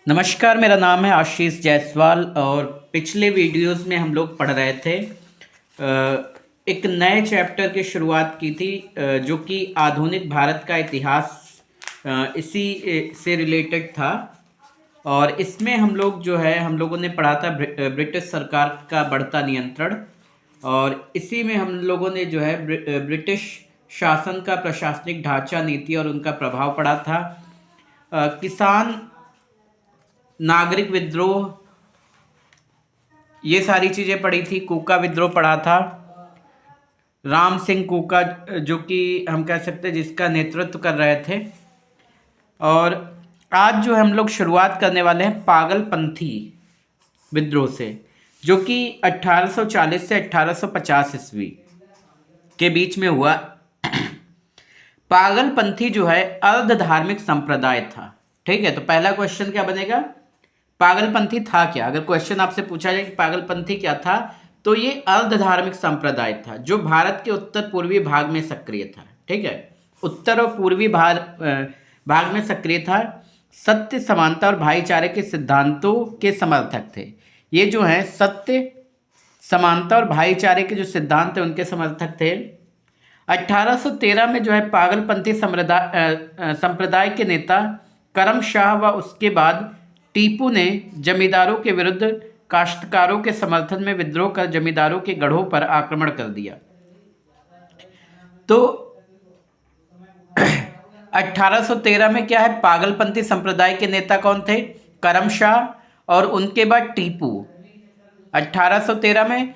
नमस्कार, मेरा नाम है आशीष जायसवाल और पिछले वीडियोस में हम लोग पढ़ रहे थे एक नए चैप्टर की शुरुआत की थी जो कि आधुनिक भारत का इतिहास इसी से रिलेटेड था। और इसमें हम लोग जो है हम लोगों ने पढ़ा था ब्रिटिश सरकार का बढ़ता नियंत्रण। और इसी में हम लोगों ने जो है ब्रिटिश शासन का प्रशासनिक ढांचा, नीति और उनका प्रभाव पढ़ा था। किसान नागरिक विद्रोह, ये सारी चीज़ें पढ़ी थी। कूका विद्रोह पढ़ा था, राम सिंह कूका जो कि हम कह सकते हैं जिसका नेतृत्व कर रहे थे। और आज जो हम लोग शुरुआत करने वाले हैं पागलपंथी विद्रोह से, जो कि 1840 से 1850 ईस्वी के बीच में हुआ। पागलपंथी जो है अर्ध धार्मिक संप्रदाय था। ठीक है, तो पहला क्वेश्चन क्या बनेगा, पागलपंथी था क्या। अगर क्वेश्चन आपसे पूछा जाए कि पागलपंथी क्या था, तो ये अर्ध धार्मिक संप्रदाय था जो भारत के उत्तर पूर्वी भाग में सक्रिय था। ठीक है, उत्तर और पूर्वी भाग में सक्रिय था। सत्य, समानता और भाईचारे के सिद्धांतों के समर्थक थे। ये जो है सत्य, समानता और भाईचारे के जो सिद्धांत थे उनके समर्थक थे। 1813 में जो है पागलपंथी संप्रदाय के नेता करम शाह व उसके बाद टीपू ने जमींदारों के विरुद्ध काश्तकारों के समर्थन में विद्रोह कर जमींदारों के गढ़ों पर आक्रमण कर दिया। तो 1813 में क्या है, पागलपंथी संप्रदाय के नेता कौन थे, करम शाह और उनके बाद टीपू। 1813 में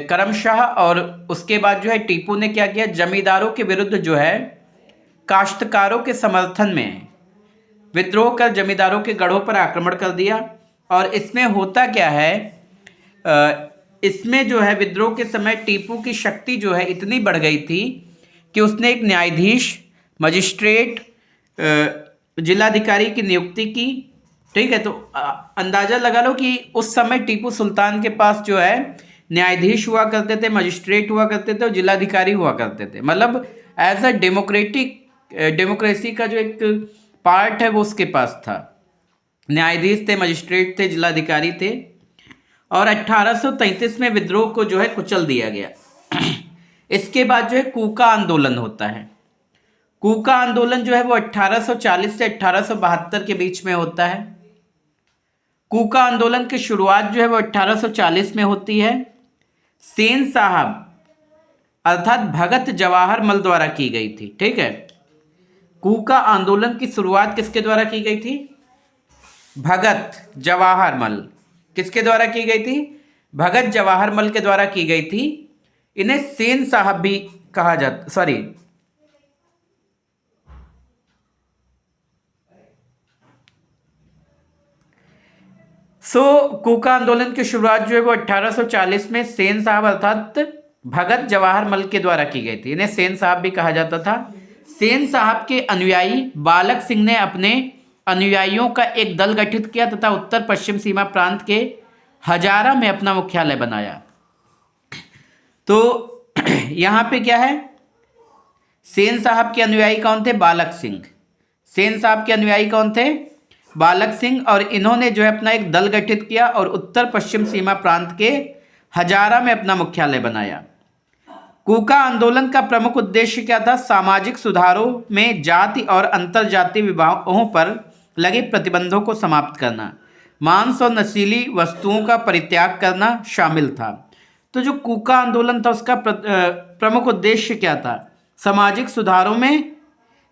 करम शाह और उसके बाद जो है टीपू ने क्या किया, जमींदारों के विरुद्ध जो है काश्तकारों के समर्थन में विद्रोह कर जमींदारों के गढ़ों पर आक्रमण कर दिया। और इसमें होता क्या है, इसमें जो है विद्रोह के समय टीपू की शक्ति जो है इतनी बढ़ गई थी कि उसने एक न्यायाधीश, मजिस्ट्रेट, जिलाधिकारी की नियुक्ति की। ठीक है, तो अंदाज़ा लगा लो कि उस समय टीपू सुल्तान के पास जो है न्यायाधीश हुआ करते थे, मजिस्ट्रेट हुआ करते थे और जिलाधिकारी हुआ करते थे। मतलब एज अ डेमोक्रेसी का जो एक पार्ट है वो उसके पास था। न्यायाधीश थे, मजिस्ट्रेट थे, जिलाधिकारी थे। और 1833 में विद्रोह को जो है कुचल दिया गया। इसके बाद जो है कूका आंदोलन होता है। कूका आंदोलन जो है वो 1840 से 1872 के बीच में होता है। कूका आंदोलन की शुरुआत जो है वो 1840 में होती है। सेन साहब अर्थात भगत जवाहर मल द्वारा की गई थी। ठीक है, कूका आंदोलन की शुरुआत किसके द्वारा की गई थी, भगत जवाहर मल। किसके द्वारा की गई थी, भगत जवाहर मल के द्वारा की गई थी। इन्हें सेन साहब भी कहा जाता, सॉरी, कूका आंदोलन की शुरुआत जो है वो 1840 में सेन साहब अर्थात भगत जवाहर मल के द्वारा की गई थी। इन्हें सेन साहब भी कहा जाता था। सेन साहब के अनुयायी बालक सिंह ने अपने अनुयायियों का एक दल गठित किया तथा उत्तर पश्चिम सीमा प्रांत के हजारा में अपना मुख्यालय बनाया। तो यहाँ पे क्या है, सेन साहब के अनुयायी कौन थे, बालक सिंह। सेन साहब के अनुयायी कौन थे, बालक सिंह। और इन्होंने जो है अपना एक दल गठित किया और उत्तर पश्चिम सीमा प्रांत के हजारा में अपना मुख्यालय बनाया। कूका आंदोलन का प्रमुख उद्देश्य क्या था, सामाजिक सुधारों में जाति और अंतर जातीय विवाहों पर लगे प्रतिबंधों को समाप्त करना, मांस और नशीली वस्तुओं का परित्याग करना शामिल था। तो जो कूका आंदोलन था उसका प्रमुख उद्देश्य क्या था, सामाजिक सुधारों में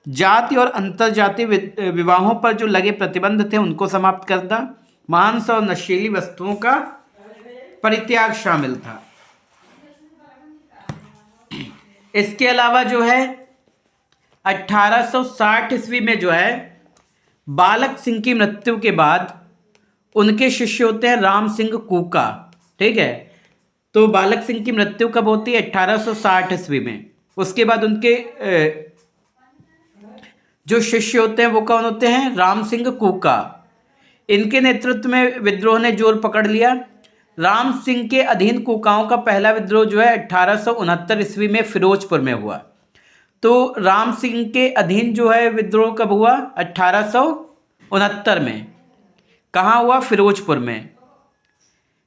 जाति और अंतर जातीय विवाहों पर जो लगे प्रतिबंध थे उनको समाप्त करना, मांस और नशीली वस्तुओं का परित्याग शामिल था। इसके अलावा जो है 1860 ईस्वी में जो है बालक सिंह की मृत्यु के बाद उनके शिष्य होते हैं राम सिंह कूका। ठीक है, तो बालक सिंह की मृत्यु कब होती है, 1860 ईस्वी में। उसके बाद उनके जो शिष्य होते हैं वो कौन होते हैं, राम सिंह कूका। इनके नेतृत्व में विद्रोह ने जोर पकड़ लिया। राम सिंह के अधीन कूकाओं का पहला विद्रोह जो है 1869 ईस्वी में फिरोजपुर में हुआ। तो राम सिंह के अधीन जो है विद्रोह कब हुआ, 1869 में। कहाँ हुआ? फिरोजपुर में।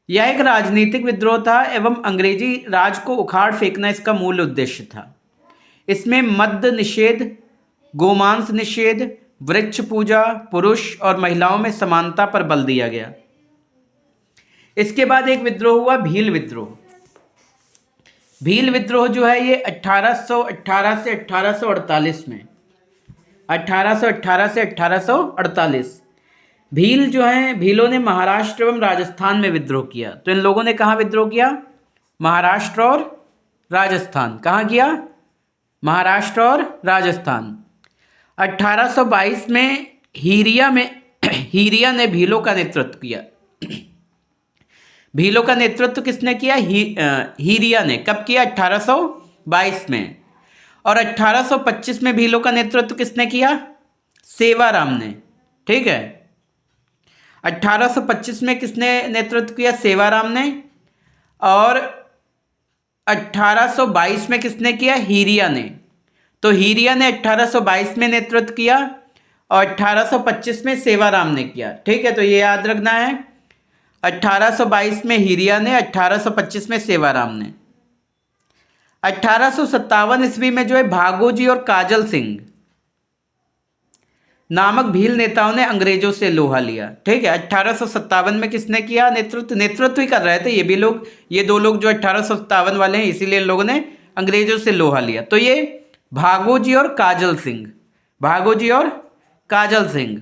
यह एक राजनीतिक विद्रोह था एवं अंग्रेजी राज को उखाड़ फेंकना इसका मूल उद्देश्य था। इसमें मद्य निषेध, गोमांस निषेध, वृक्ष पूजा, पुरुष और महिलाओं में समानता पर बल दिया गया। इसके बाद एक विद्रोह हुआ, भील विद्रोह। भील विद्रोह जो है ये 1818 से 1848 में, 1818 से 1848 भील जो हैं, भीलों ने महाराष्ट्र एवं राजस्थान में विद्रोह किया। तो इन लोगों ने कहाँ विद्रोह किया? महाराष्ट्र और राजस्थान। कहाँ किया? महाराष्ट्र और राजस्थान। 1822 में हीरिया ने भीलों का नेतृत्व किया। भीलों का नेतृत्व किसने किया? हीरिया ने। कब किया? 1822 में। और 1825 में भीलों का नेतृत्व किसने किया? सेवाराम ने। ठीक है, 1825 में किसने नेतृत्व किया? सेवाराम ने। और 1822 में किसने किया? हीरिया ने। तो हीरिया ने 1822 में नेतृत्व किया और 1825 में सेवाराम ने किया। ठीक है, तो ये याद रखना है, 1822 में हीरिया ने, 1825 में सेवाराम ने। 1857 ईस्वी में जो है भागोजी और काजल सिंह नामक भील नेताओं ने अंग्रेजों से लोहा लिया। ठीक है, 1857 में किसने किया नेतृत्व ही कर रहे थे ये भी लोग, ये दो लोग जो 1857 वाले हैं, इसीलिए लोगों ने अंग्रेजों से लोहा लिया। तो ये भागोजी और काजल सिंह, भागोजी और काजल सिंह।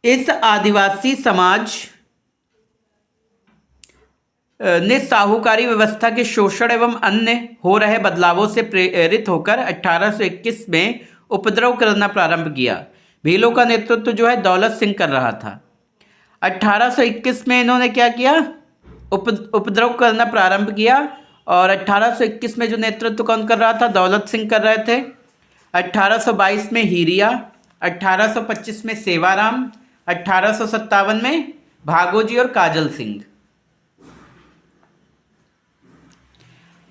इस आदिवासी समाज ने साहूकारी व्यवस्था के शोषण एवं अन्य हो रहे बदलावों से प्रेरित होकर 1821 में उपद्रव करना प्रारंभ किया। भीलों का नेतृत्व जो है दौलत सिंह कर रहा था। 1821 में इन्होंने क्या किया? उपद्रव करना प्रारंभ किया। और 1821 में जो नेतृत्व कौन कर रहा था? दौलत सिंह कर रहे थे। 1822 में हीरिया, 1825 में सेवाराम, 1857 में भागोजी और काजल सिंह।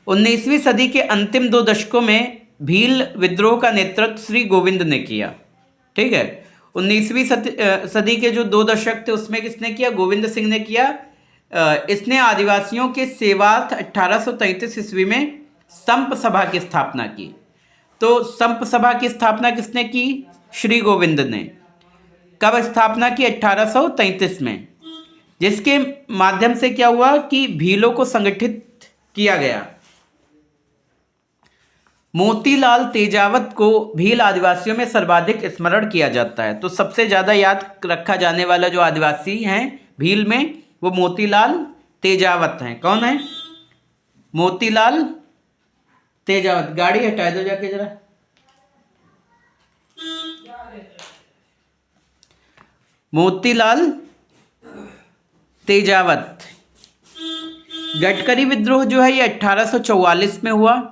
19वीं सदी के अंतिम 2 दशकों में भील विद्रोह का नेतृत्व श्री गोविंद ने किया। ठीक है, 19वीं सदी के जो 2 दशक थे उसमें किसने किया? गोविंद सिंह ने किया। इसने आदिवासियों के सेवार्थ 1833 ईस्वी में संप सभा की स्थापना की। तो संप सभा की स्थापना किसने की? श्री गोविंद ने। कब स्थापना की? 1833 में, जिसके माध्यम से क्या हुआ कि भीलों को संगठित किया गया। मोतीलाल तेजावत को भील आदिवासियों में सर्वाधिक स्मरण किया जाता है। तो सबसे ज़्यादा याद रखा जाने वाला जो आदिवासी हैं भील में, वो मोतीलाल तेजावत हैं। कौन है? मोतीलाल तेजावत। गाड़ी हटा दो जाके जरा। मोतीलाल तेजावत। गडकरी विद्रोह जो है ये 1844 में हुआ।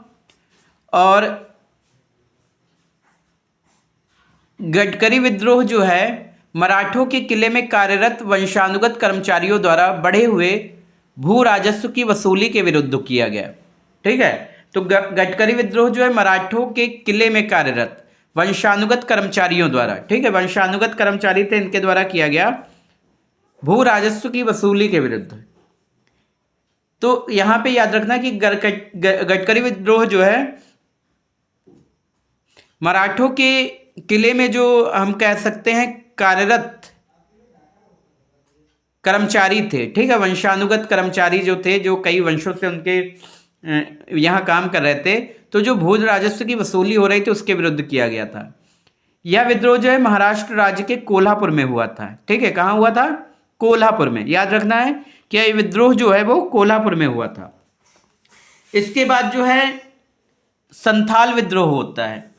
और गडकरी विद्रोह जो है मराठों के किले में कार्यरत वंशानुगत कर्मचारियों द्वारा बढ़े हुए भू राजस्व की वसूली के विरुद्ध किया गया। ठीक है, तो गडकरी विद्रोह जो है मराठों के किले में कार्यरत वंशानुगत कर्मचारियों द्वारा, ठीक है, वंशानुगत कर्मचारी थे, इनके द्वारा किया गया भू राजस्व की वसूली के विरुद्ध। तो यहां पे याद रखना कि गडकरी विद्रोह जो है मराठों के किले में जो हम कह सकते हैं कार्यरत कर्मचारी थे। ठीक है, वंशानुगत कर्मचारी जो थे, जो कई वंशों से उनके यहाँ काम कर रहे थे, तो जो भू राजस्व की वसूली हो रही थी उसके विरुद्ध किया गया था। यह विद्रोह जो है महाराष्ट्र राज्य के कोल्हापुर में हुआ था। ठीक है, कहाँ हुआ था? कोल्हापुर में। याद रखना है कि यह विद्रोह जो है वो कोल्हापुर में हुआ था। इसके बाद जो है संथाल विद्रोह होता है।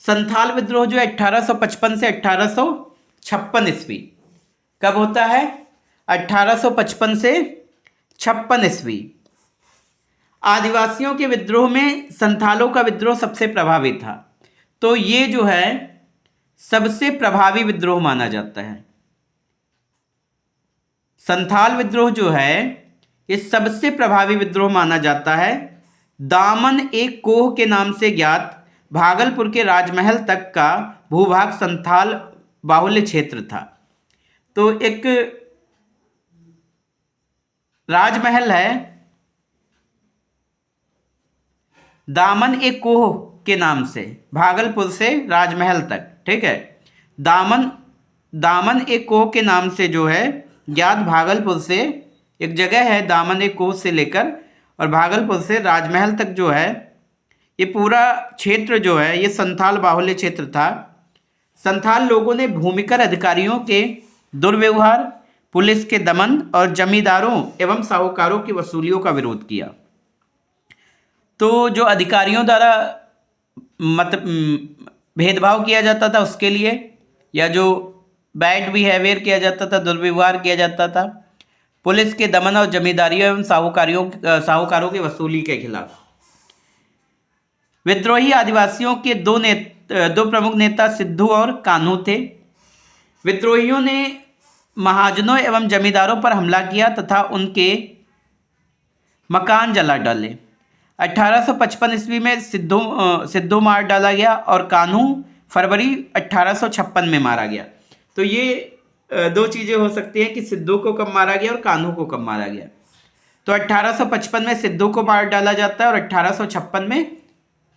संथाल विद्रोह जो है 1855 से 1856 ईस्वी। कब होता है? 1855 से 56 ईस्वी। आदिवासियों के विद्रोह में संथालों का विद्रोह सबसे प्रभावी था। तो ये जो है सबसे प्रभावी विद्रोह माना जाता है। संथाल विद्रोह जो है ये सबसे प्रभावी विद्रोह माना जाता है। दामन एक कोह के नाम से ज्ञात भागलपुर के राजमहल तक का भूभाग संथाल बाहुल्य क्षेत्र था। तो एक राजमहल है दामन ए कोह के नाम से, भागलपुर से राजमहल तक, ठीक है। दामन दामन ए कोह के नाम से जो है ज्ञात, भागलपुर से एक जगह है दामन ए कोह से लेकर और भागलपुर से राजमहल तक जो है, ये पूरा क्षेत्र जो है ये संथाल बाहुल्य क्षेत्र था। संथाल लोगों ने भूमिकर अधिकारियों के दुर्व्यवहार, पुलिस के दमन और जमींदारों एवं साहूकारों की वसूलियों का विरोध किया। तो जो अधिकारियों द्वारा भेदभाव किया जाता था उसके लिए, या जो बैड बिहेवियर किया जाता था, दुर्व्यवहार किया जाता था, पुलिस के दमन और जमींदारियों एवं साहूकारों की वसूली के खिलाफ। विद्रोही आदिवासियों के दो प्रमुख नेता सिद्धू और कान्हू थे। विद्रोहियों ने महाजनों एवं जमींदारों पर हमला किया तथा उनके मकान जला डाले। 1855 ईस्वी में सिद्धू मार डाला गया और कान्हू फरवरी 1856 में मारा गया। तो ये दो चीज़ें हो सकती हैं कि सिद्धू को कब मारा गया और कान्हू को कब मारा गया। तो 1855 में सिद्धू को मार डाला जाता है और 1856 में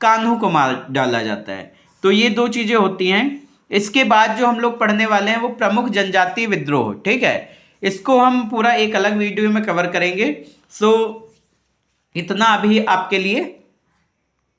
कान्हू को मार डाला जाता है। तो ये दो चीज़ें होती हैं। इसके बाद जो हम लोग पढ़ने वाले हैं वो प्रमुख जनजातीय विद्रोह, ठीक है। इसको हम पूरा एक अलग वीडियो में कवर करेंगे। सो इतना अभी आपके लिए